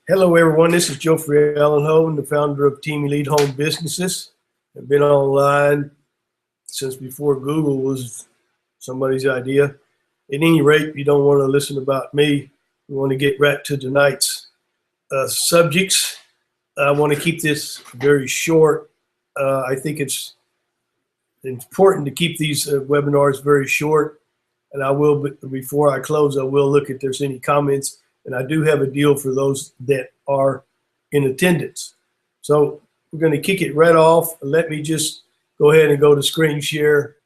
Hello, everyone. This is Geoffrey Allenhoven, the founder of Team Elite Home Businesses. I've been online since before Google was somebody's idea. At any rate, you don't want to listen about me. We want to get right to tonight's subjects. I want to keep this very short. I think it's important to keep these webinars very short. And I will, before I close, I will look if there's any comments. And I do have a deal for those that are in attendance. So we're going to kick it right off. Let me just go ahead and go to screen share.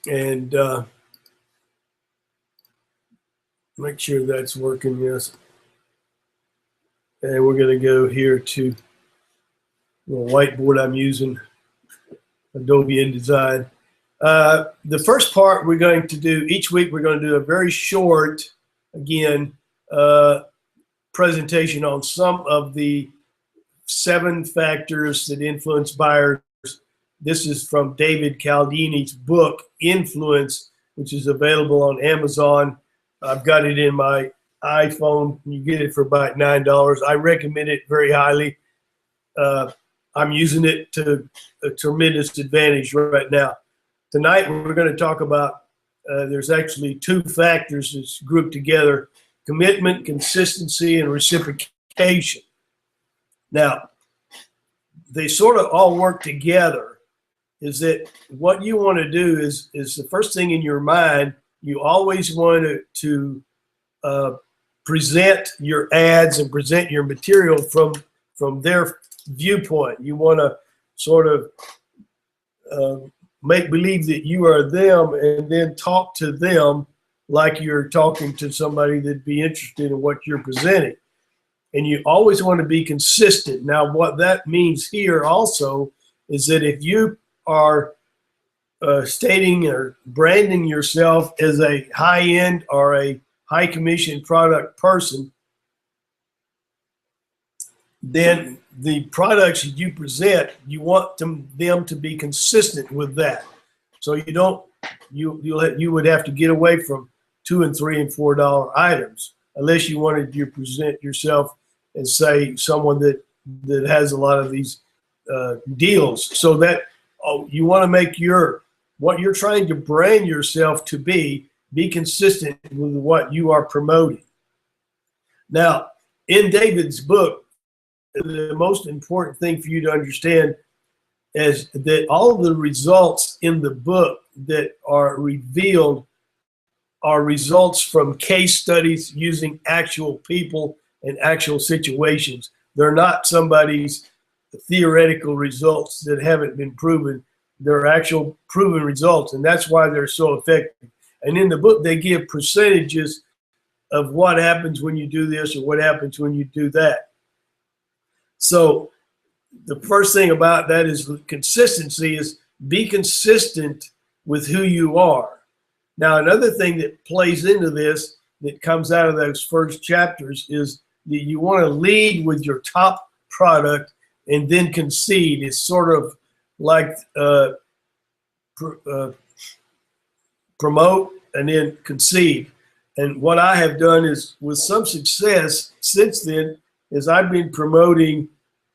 And make sure that's working, yes. And we're going to go here to the whiteboard I'm using, Adobe InDesign. The first part we're going to do, each week we're going to do a very short, again, presentation on some of the 7 factors that influence buyers. This is from David Cialdini's book, Influence, which is available on Amazon. I've got it in my iPhone. You get it for about $9. I recommend it very highly. I'm using it to a tremendous advantage right now. Tonight, we're going to talk about, there's actually 2 factors that's grouped together: commitment, consistency, and reciprocation. Now, they sort of all work together. Is that what you want to do is the first thing in your mind, you always want to present your ads and present your material from their viewpoint. You want to sort of make believe that you are them and then talk to them like you're talking to somebody that'd be interested in what you're presenting. And you always want to be consistent. Now, what that means here also is that if you are stating or branding yourself as a high-end or a high-commission product person, then the products that you present, you want them to be consistent with that. So you don't, you would have to get away from $2 and $3 and $4 items unless you wanted to present yourself as, say, someone that has a lot of these deals. So that you want to make what you're trying to brand yourself to be consistent with what you are promoting. Now, in David's book, the most important thing for you to understand is that all of the results in the book that are revealed are results from case studies using actual people and actual situations. They're not somebody's theoretical results that haven't been proven. They're actual proven results, and that's why they're so effective. And in the book, they give percentages of what happens when you do this or what happens when you do that. So the first thing about that is consistency, is be consistent with who you are. Now, another thing that plays into this that comes out of those first chapters is that you want to lead with your top product and then concede. It's sort of like promote and then concede. And what I have done is, with some success since then, is I've been promoting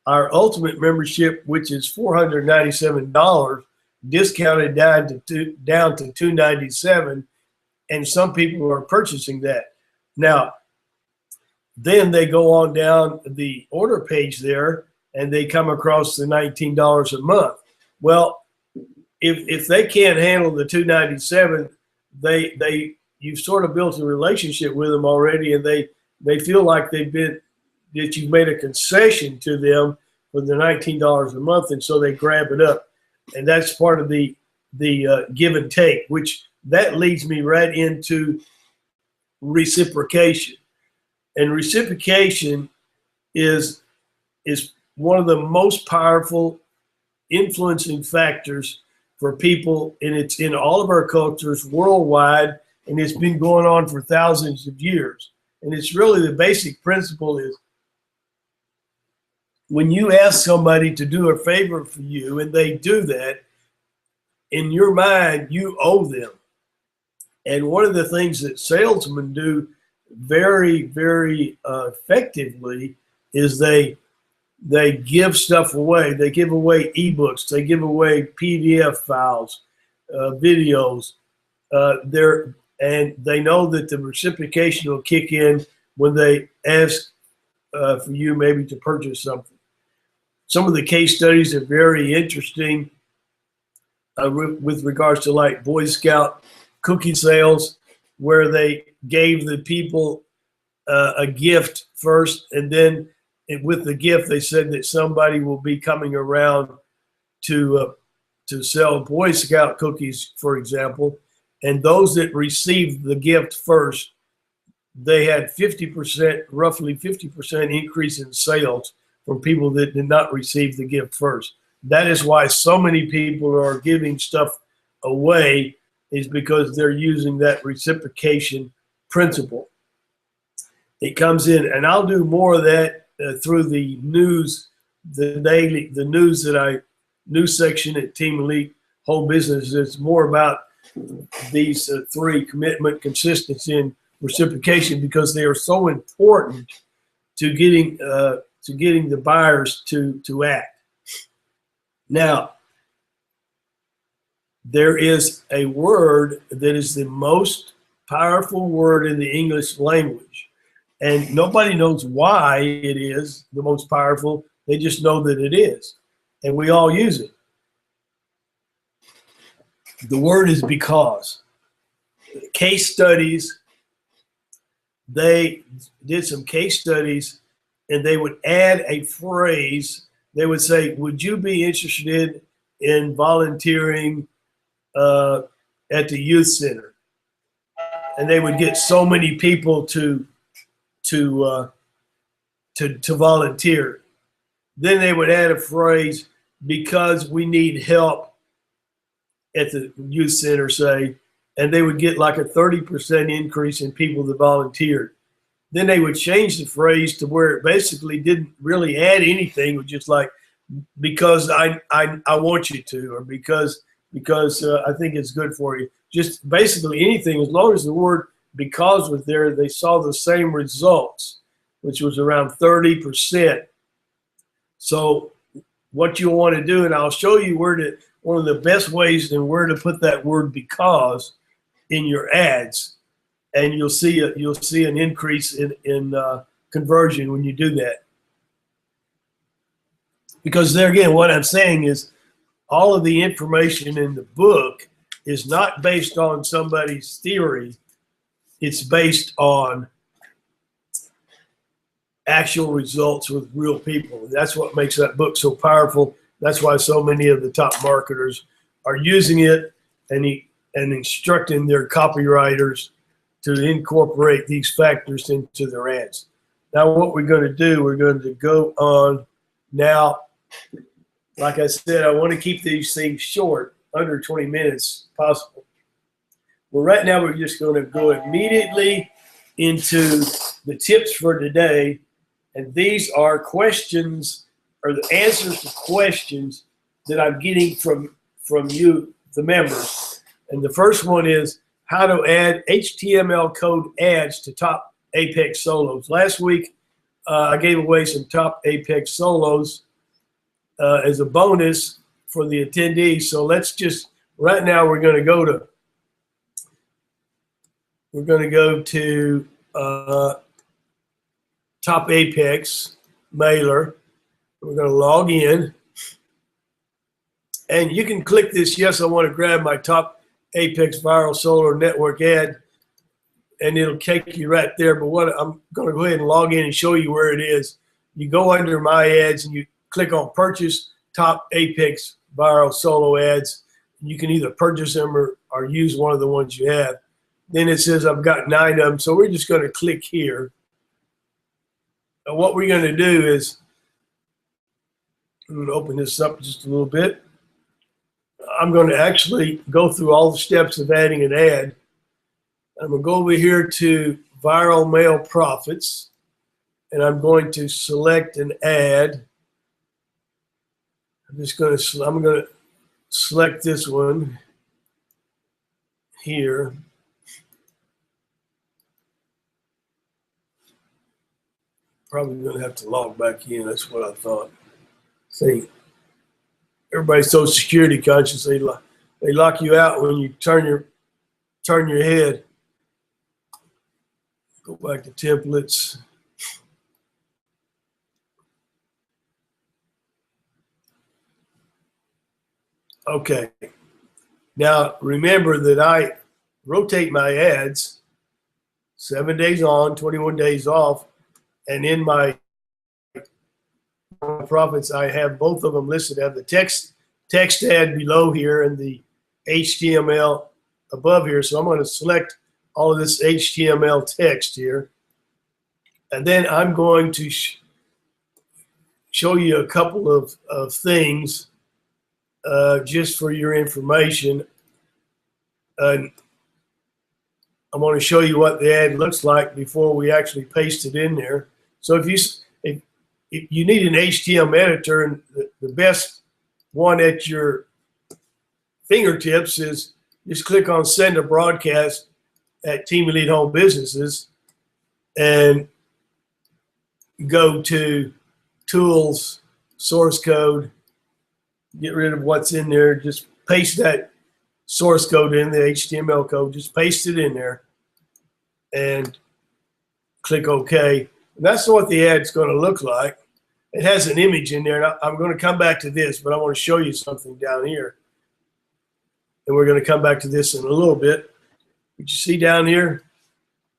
our ultimate membership, which is $497, discounted down to $297, and some people are purchasing that. Now, then they go on down the order page there, and they come across the $19 a month. Well, if they can't handle the $297, you've sort of built a relationship with them already, and they feel like that you've made a concession to them for the $19 a month, and so they grab it up. And that's part of the give and take, which that leads me right into reciprocation. And reciprocation is one of the most powerful influencing factors for people, and it's in all of our cultures worldwide, and it's been going on for thousands of years. And it's really the basic principle is, when you ask somebody to do a favor for you and they do that, in your mind, you owe them. And one of the things that salesmen do very, very effectively is they give stuff away. They give away ebooks. They give away PDF files, videos. And they know that the reciprocation will kick in when they ask for you maybe to purchase something. Some of the case studies are very interesting with regards to like Boy Scout cookie sales, where they gave the people a gift first, and then with the gift they said that somebody will be coming around to sell Boy Scout cookies, for example, and those that received the gift first, they had 50%, roughly 50% increase in sales from people that did not receive the gift first. That is why so many people are giving stuff away, is because they're using that reciprocation principle. It comes in, and I'll do more of that through the news, the news section at Team Elite Whole Business. It's more about these three: commitment, consistency, and reciprocation, because they are so important to getting the buyers to act. Now, there is a word that is the most powerful word in the English language, and nobody knows why it is the most powerful. They just know that it is, and we all use it. The word is because. Case studies, they did some case studies, and they would add a phrase. They would say, would you be interested in volunteering at the youth center? And they would get so many people to volunteer. Then they would add a phrase, because we need help at the youth center, say, and they would get like a 30% increase in people that volunteered. Then they would change the phrase to where it basically didn't really add anything. It was just like, because I want you to, or because I think it's good for you. Just basically anything, as long as the word because was there, they saw the same results, which was around 30%. So what you want to do, and I'll show you one of the best ways and where to put that word because in your ads, and you'll see an increase in conversion when you do that. Because there again, what I'm saying is all of the information in the book is not based on somebody's theory. It's based on actual results with real people. That's what makes that book so powerful. That's why so many of the top marketers are using it and instructing their copywriters to incorporate these factors into their ads. Now what we're going to do, we're going to go on now. Like I said, I want to keep these things short, under 20 minutes possible. Well, right now we're just going to go immediately into the tips for today. And these are questions, or the answers to questions that I'm getting from you, the members. And the first one is how to add HTML code ads to Top Apex Solos. Last week, I gave away some Top Apex Solos as a bonus for the attendees. So let's just, right now we're going to go to Top Apex mailer. We're going to log in, and you can click this, yes, I want to grab my Top Apex Viral Solar Network ad, and it'll take you right there. But what I'm going to go ahead and log in and show you where it is. You go under my ads and you click on purchase Top Apex Viral Solo ads. You can either purchase them or use one of the ones you have. Then it says I've got 9 of them. So we're just going to click here. And what we're going to do is, I'm going to open this up just a little bit. I'm going to actually go through all the steps of adding an ad. I'm going to go over here to Viral Mail Profits, and I'm going to select an ad. I'm going to select this one here. Probably going to have to log back in. That's what I thought. See, everybody's so security conscious. They lock you out when you turn your head. Go back to templates. Okay. Now remember that I rotate my ads 7 days on, 21 days off, and in my profits I have both of them listed. I have the text ad below here and the HTML above here. So I'm going to select all of this HTML text here, and then I'm going to show you a couple of things just for your information. And I want to show you what the ad looks like before we actually paste it in there. So if you need an HTML editor, and the best one at your fingertips is just click on Send a Broadcast at Team Elite Home Businesses and go to Tools, Source Code, get rid of what's in there, just paste that source code in, the HTML code, just paste it in there and click OK. And that's what the ad's going to look like. It has an image in there. And I'm going to come back to this, but I want to show you something down here. And we're going to come back to this in a little bit. But you see down here,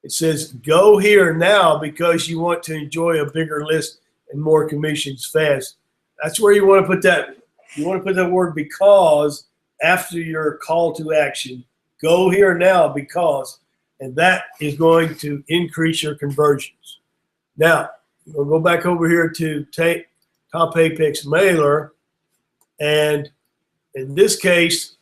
it says go here now because you want to enjoy a bigger list and more commissions fast. That's where you want to put that. You want to put that word because after your call to action. Go here now because, and that is going to increase your conversions. Now, we'll go back over here to Top Apex Mailer, and in this case,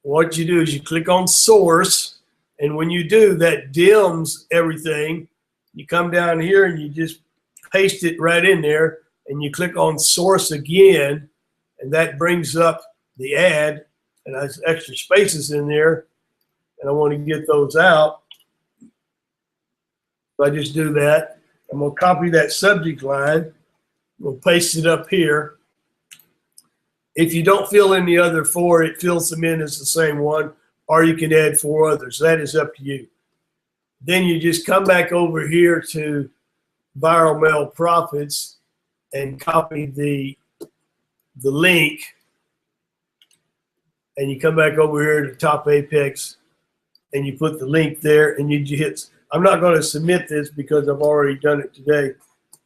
what you do is you click on Source, and when you do, that dims everything. You come down here and you just paste it right in there, and you click on Source again, and that brings up the ad, and has extra spaces in there, and I want to get those out. So I just do that. I'm going to copy that subject line. We'll paste it up here. If you don't fill in the other four, it fills them in as the same one, or you can add 4 others. That is up to you. Then you just come back over here to Viral Mail Profits and copy the link, and you come back over here to Top Apex and you put the link there, and you hit. I'm not going to submit this because I've already done it today.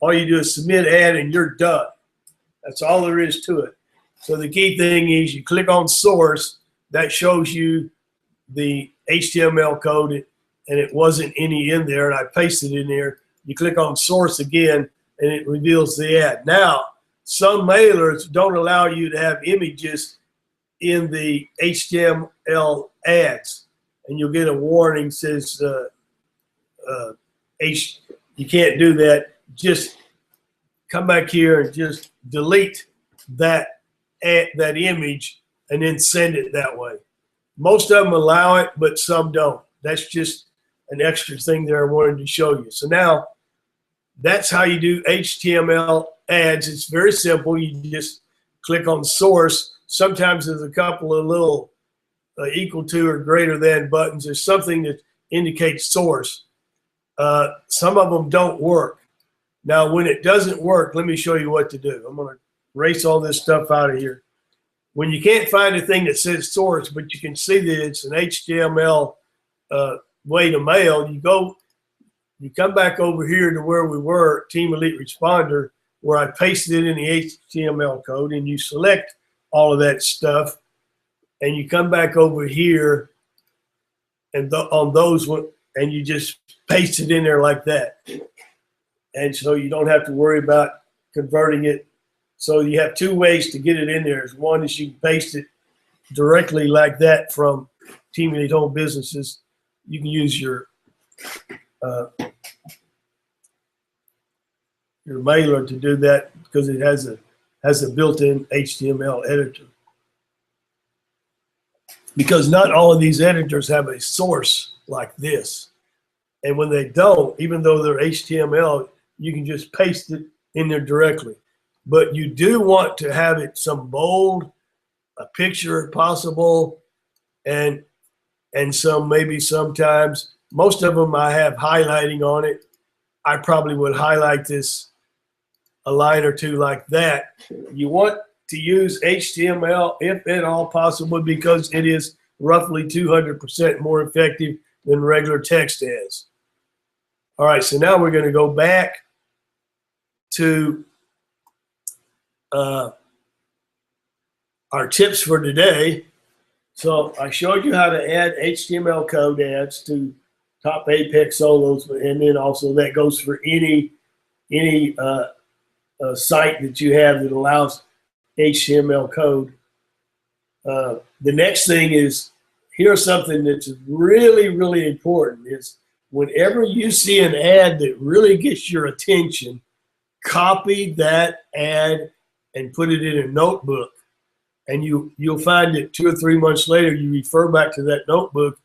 All you do is submit ad and you're done. That's all there is to it. So the key thing is you click on Source. That shows you the HTML code, and it wasn't any in there, and I pasted it in there. You click on Source again, and it reveals the ad. Now, some mailers don't allow you to have images in the HTML ads, and you'll get a warning says you can't do that. Just come back here and just delete that image and then send it that way. Most of them allow it, but some don't. That's just an extra thing there I wanted to show you. So now that's how you do HTML ads. It's very simple. You just click on Source. Sometimes there's a couple of little equal to or greater than buttons. There's something that indicates source. Some of them don't work. Now, when it doesn't work, let me show you what to do. I'm going to erase all this stuff out of here. When you can't find a thing that says source, but you can see that it's an HTML way to mail, you come back over here to where we were, Team Elite Responder, where I pasted it in the HTML code, and you select all of that stuff, and you come back over here and on those one, and you just paste it in there like that. And so you don't have to worry about converting it. So you have 2 ways to get it in there. One is you can paste it directly like that from Team Elite Home Businesses. You can use your mailer to do that because it has a built-in HTML editor. Because not all of these editors have a source like this. And when they don't, even though they're HTML, you can just paste it in there directly. But you do want to have it some bold, a picture if possible, and some maybe sometimes, most of them I have highlighting on it. I probably would highlight this a line or two like that. You want to use HTML if at all possible, because it is roughly 200% more effective than regular text is. All right, so now we're going to go back to our tips for today. So I showed you how to add HTML code ads to Top Apex Solos, and then also that goes for any site that you have that allows HTML code. The next thing is, here's something that's really, really important, is whenever you see an ad that really gets your attention, copy that ad and put it in a notebook. And you'll find that 2 or 3 months later, you refer back to that notebook,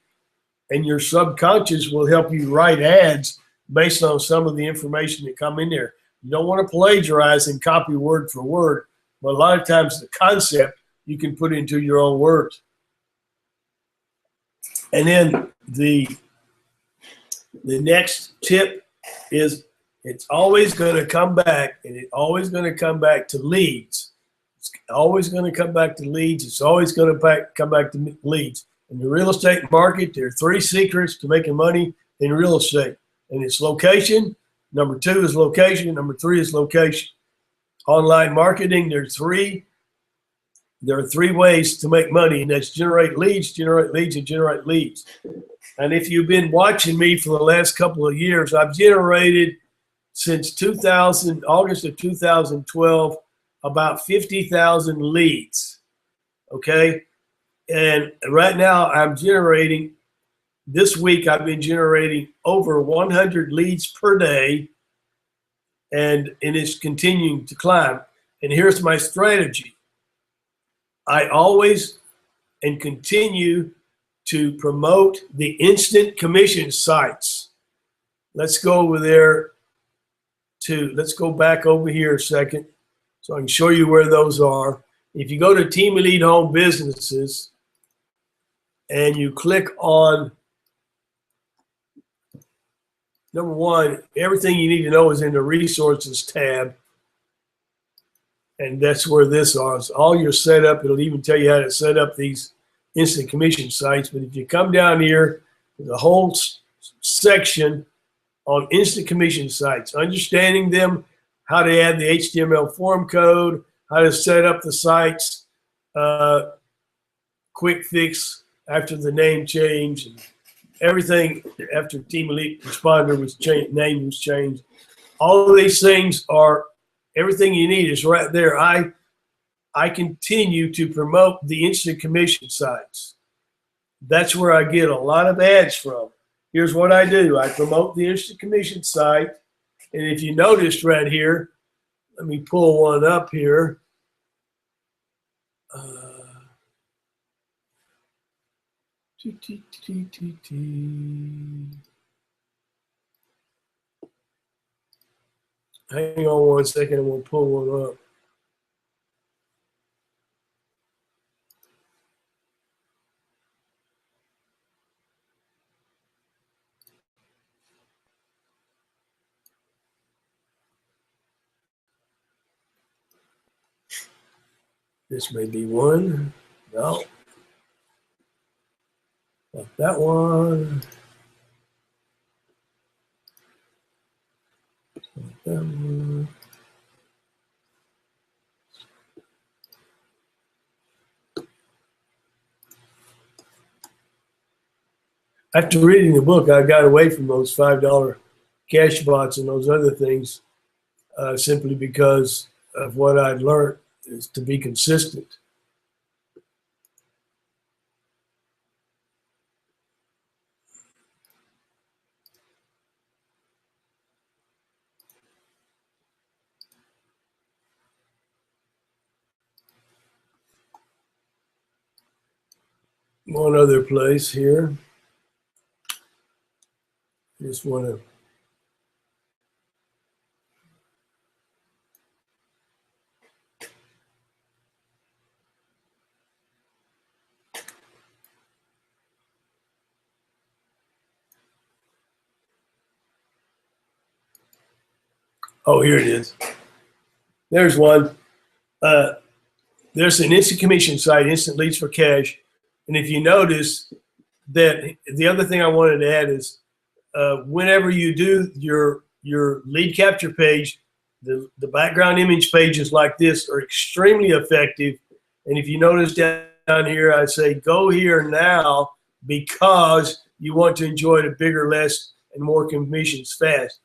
and your subconscious will help you write ads based on some of the information that come in there. You don't want to plagiarize and copy word for word, but a lot of times the concept you can put into your own words. And then the next tip is, it's always going to come back, and it's always going to come back to leads. It's always going to come back to leads. It's always going to come back to leads. In the real estate market, there are 3 secrets to making money in real estate. And it's location. Number 2 is location. Number 3 is location. Online marketing, there are 3 ways to make money, and that's generate leads, and generate leads. And if you've been watching me for the last couple of years, I've generated, since August of 2012, about 50,000 leads, okay? And right now I'm generating, this week I've been generating over 100 leads per day, and it's continuing to climb. And here's my strategy. I always and continue to promote the instant commission sites. Let's go over there let's go back over here a second so I can show you where those are. If you go to Team Elite Home Businesses and you click on number 1, everything you need to know is in the resources tab. And that's where this is. All your setup, it'll even tell you how to set up these instant commission sites. But if you come down here, there's a whole section on instant commission sites, understanding them, how to add the HTML form code, how to set up the sites, quick fix after the name change, and everything after Team Elite Responder was changed, name was changed. All of these things are, everything you need is right there. I continue to promote the instant commission sites. That's where I get a lot of ads from. Here's what I do. I promote the instant commission site. And if you noticed right here, let me pull one up here. Hang on one second, and we'll pull one up. This may be one. No. Not that one. Not that one. After reading the book, I got away from those $5 cash bots and those other things simply because of what I'd learned is to be consistent. One other place here. Just want to Oh, here it is. There's one. There's an instant commission site, instant leads for cash. And if you notice that, the other thing I wanted to add is whenever you do your lead capture page, the background image pages like this are extremely effective. And if you notice down here, I say, go here now because you want to enjoy the bigger, less, and more commissions fast.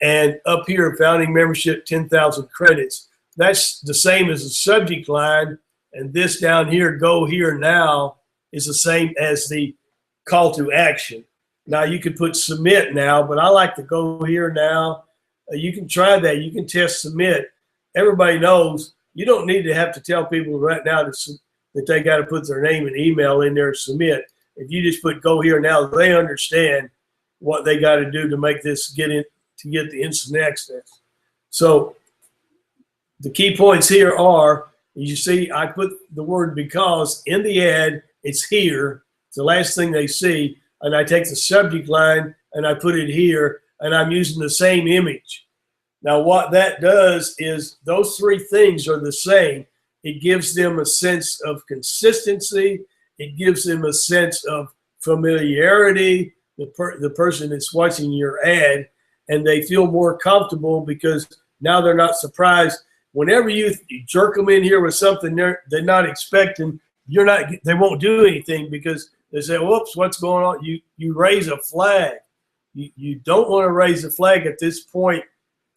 And up here, founding membership, 10,000 credits. That's the same as the subject line. And this down here, go here now, is the same as the call to action. Now you could put submit now, but I like to go here now. You can try that. You can test submit. Everybody knows you don't need to have to tell people right now that they got to put their name and email in there and submit. If you just put go here now, they understand what they got to do to make this get the instant access. So the key points here are, you see, I put the word because in the ad. It's here. It's the last thing they see. And I take the subject line and I put it here, and I'm using the same image. Now, what that does is those three things are the same. It gives them a sense of consistency. It gives them a sense of familiarity, the person that's watching your ad, and they feel more comfortable because now they're not surprised. Whenever you jerk them in here with something they're not expecting, they won't do anything because they say, whoops, what's going on? You raise a flag. You don't want to raise a flag at this point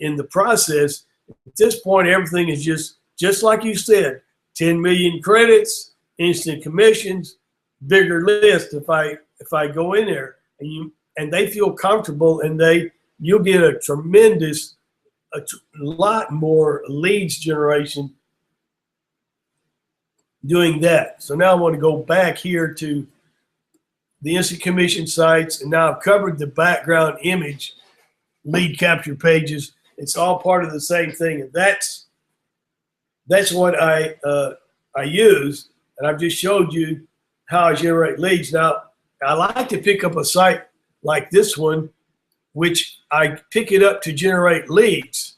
in the process. At this point, everything is just like you said, 10 million credits, instant commissions, bigger list. If I go in there and they feel comfortable, and you'll get a tremendous, a lot more leads generation doing that. So now I want to go back here to the instant commission sites, and now I've covered the background image lead capture pages. It's all part of the same thing, and that's what I use, and I've just showed you how I generate leads. Now I like to pick up a site like this one, which I pick it up to generate leads.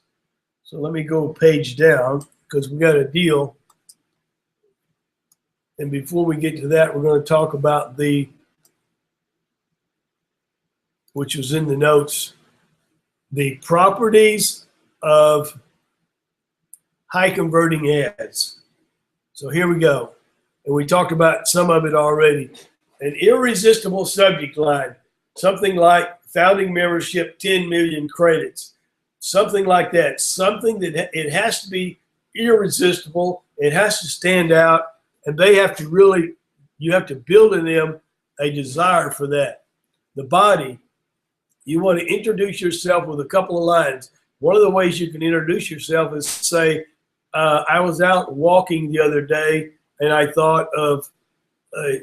So let me go page down because we got a deal. And before we get to that, we're going to talk about which was in the notes, the properties of high converting ads. So here we go. And we talked about some of it already. An irresistible subject line, something like founding membership, 10 million credits, something like that. Something that it has to be irresistible. It has to stand out. And they have to really, you have to build in them a desire for that. The body, you want to introduce yourself with a couple of lines. One of the ways you can introduce yourself is to say, I was out walking the other day and I thought of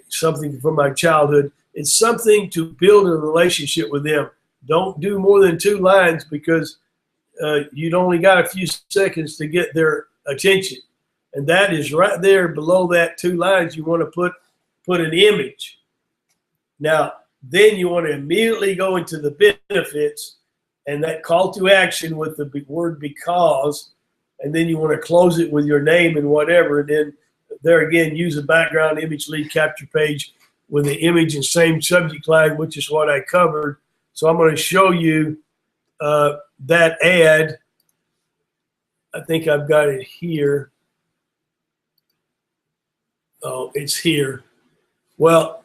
something from my childhood. It's something to build a relationship with them. Don't do more than 2 lines because you'd only got a few seconds to get their attention. And that is right there below that 2 lines. You want to put an image. Now, then you want to immediately go into the benefits and that call to action with the word because, and then you want to close it with your name and whatever. And then there again, use a background image lead capture page with the image and same subject line, which is what I covered. So I'm going to show you that ad. I think I've got it here. Oh, it's here. Well,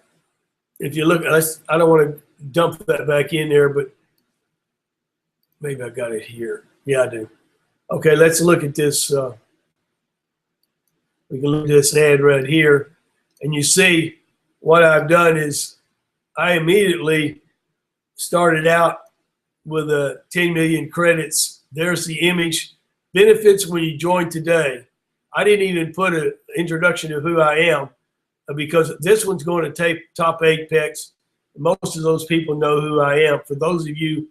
if you look, I don't want to dump that back in there, but maybe I got it here. Yeah, I do. Okay, let's look at this. We can look at this ad right here. And you see what I've done is I immediately started out with a 10 million credits. There's the image. Benefits when you join today. I didn't even put an introduction of who I am because this one's going to take Top Apex. Most of those people know who I am. For those of you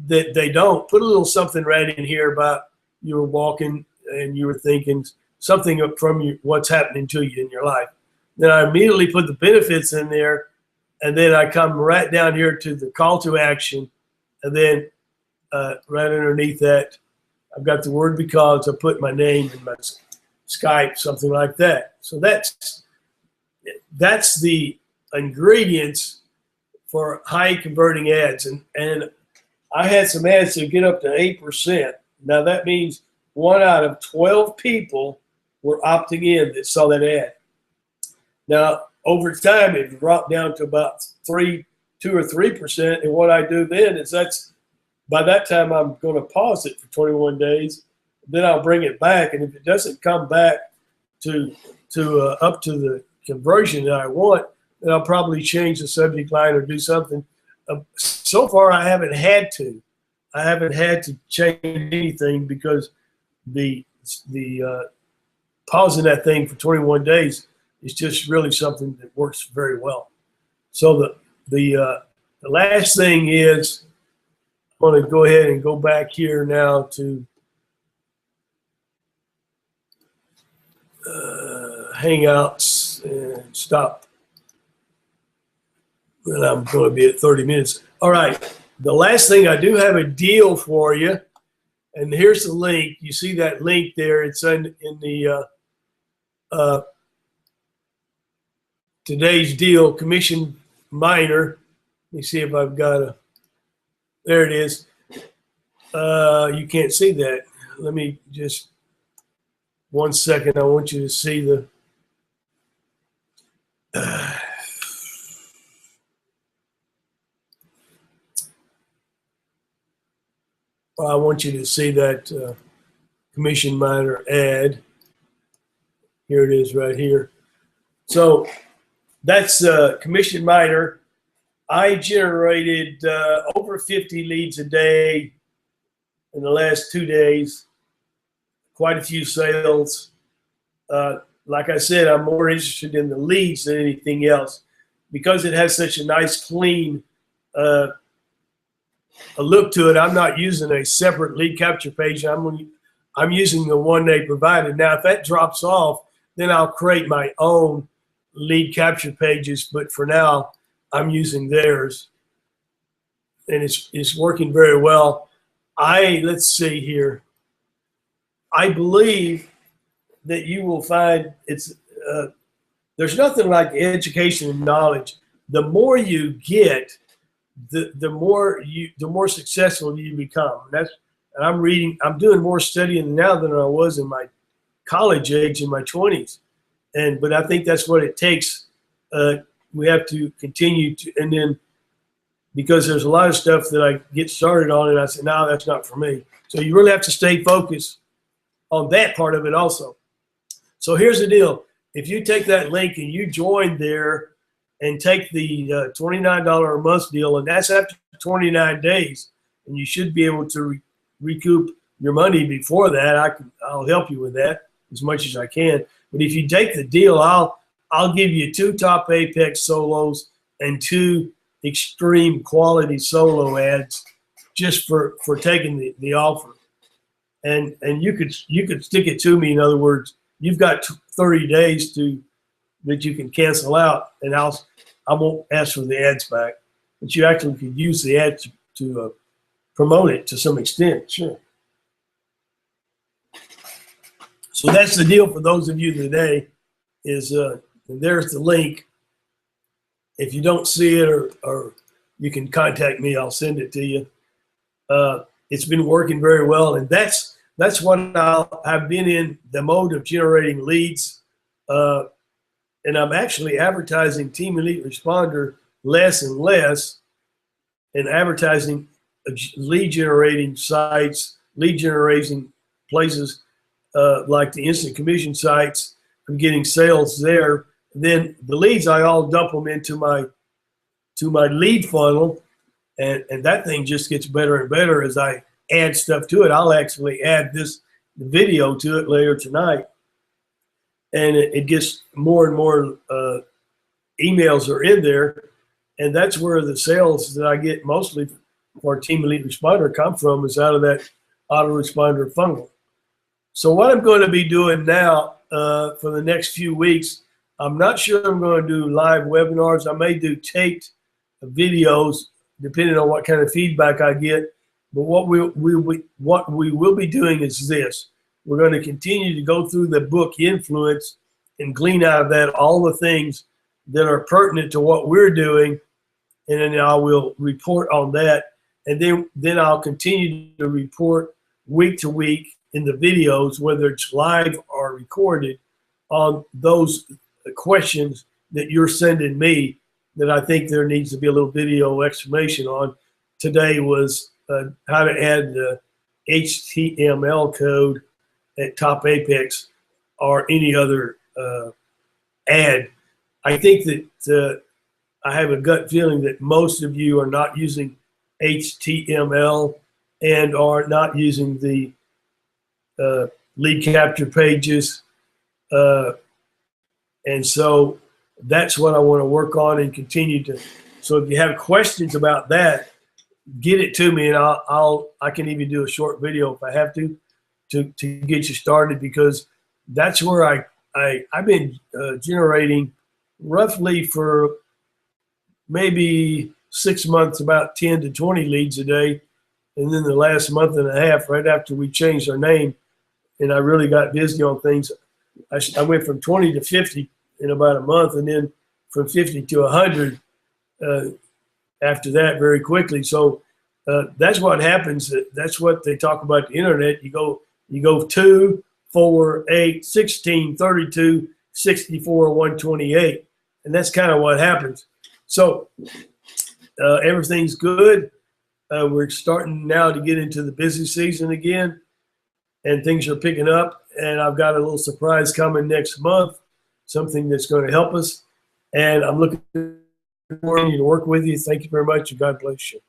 that they don't, put a little something right in here about you were walking and you were thinking something from what's happening to you in your life. Then I immediately put the benefits in there, and then I come right down here to the call to action, and then right underneath that, I've got the word because, I put my name and my Skype, something like that. So that's the ingredients for high converting ads. And I had some ads that get up to 8%. Now that means 1 out of 12 people were opting in that saw that ad. Now, over time, it dropped down to about 2 or 3%. And what I do then is by that time, I'm going to pause it for 21 days. Then I'll bring it back. And if it doesn't come back to up to the conversion that I want, then I'll probably change the subject line or do something. So far, I haven't had to. I haven't had to change anything because the pausing that thing for 21 days is just really something that works very well. So the last thing is, I'm going to go ahead and go back here now to Hangouts and stop. And I'm going to be at 30 minutes. All right. The last thing, I do have a deal for you. And here's the link. You see that link there. It's in the today's deal, commission minor. Let me see if I've got there it is. You can't see that. Let me just, 1 second. I want you to see the, I want you to see that commission minor ad. Here it is right here. So that's commission minor. I generated over 50 leads a day in the last 2 days, quite a few sales. Like I said, I'm more interested in the leads than anything else because it has such a nice, clean a look to it. I'm not using a separate lead capture page. I'm using the one they provided. Now, if that drops off, then I'll create my own lead capture pages. But for now, I'm using theirs, and it's working very well. Let's see here. I believe that you will find there's nothing like education and knowledge. The more you get, the more successful you become. And I'm doing more studying now than I was in my college age in my 20s. But I think that's what it takes. We have to continue to, and then because there's a lot of stuff that I get started on and I say, no, that's not for me. So you really have to stay focused on that part of it also. So here's the deal. If you take that link and you join there and take the $29 a month deal, and that's after 29 days, and you should be able to recoup your money before that. I'll help you with that as much as I can. But if you take the deal, I'll give you 2 top Apex solos and 2 extreme quality solo ads just for taking the offer. And you could stick it to me. In other words, you've got 30 days that you can cancel out, and I won't ask for the ads back. But you actually could use the ads to promote it to some extent, sure. So that's the deal for those of you today. There's the link. If you don't see it, or you can contact me, I'll send it to you. It's been working very well, and that's what I've been in the mode of generating leads, and I'm actually advertising Team Elite Responder less and less, and advertising lead generating sites, lead generating places like the instant commission sites. I'm getting sales there. Then the leads, I all dump them into my lead funnel, and that thing just gets better and better as I add stuff to it. I'll actually add the video to it later tonight, and it gets more and more emails are in there, and that's where the sales that I get mostly for Team Elite Responder come from, is out of that autoresponder funnel. So what I'm going to be doing now for the next few weeks, I'm not sure I'm going to do live webinars. I may do taped videos depending on what kind of feedback I get. But what we will be doing is this. We're going to continue to go through the book Influence and glean out of that all the things that are pertinent to what we're doing, and then I will report on that. And then I'll continue to report week to week in the videos, whether it's live or recorded, on those questions that you're sending me that I think there needs to be a little video explanation on. Today was how to add the HTML code at Top Apex or any other ad. I think that I have a gut feeling that most of you are not using HTML and are not using the lead capture pages. And so that's what I want to work on and continue to. So if you have questions about that, get it to me, and I can even do a short video if I have to get you started, because that's where I've been generating roughly for maybe 6 months about 10 to 20 leads a day. And then the last month and a half, right after we changed our name and I really got busy on things, I went from 20 to 50 in about a month, and then from 50 to 100 after that very quickly. So that's what happens. That's what they talk about the internet. You go 2, 4, 8, 16, 32, 64, 128. And that's kind of what happens. So everything's good. We're starting now to get into the busy season again, and things are picking up. And I've got a little surprise coming next month, something that's going to help us. And I'm looking forward to work with you. Thank you very much, and God bless you.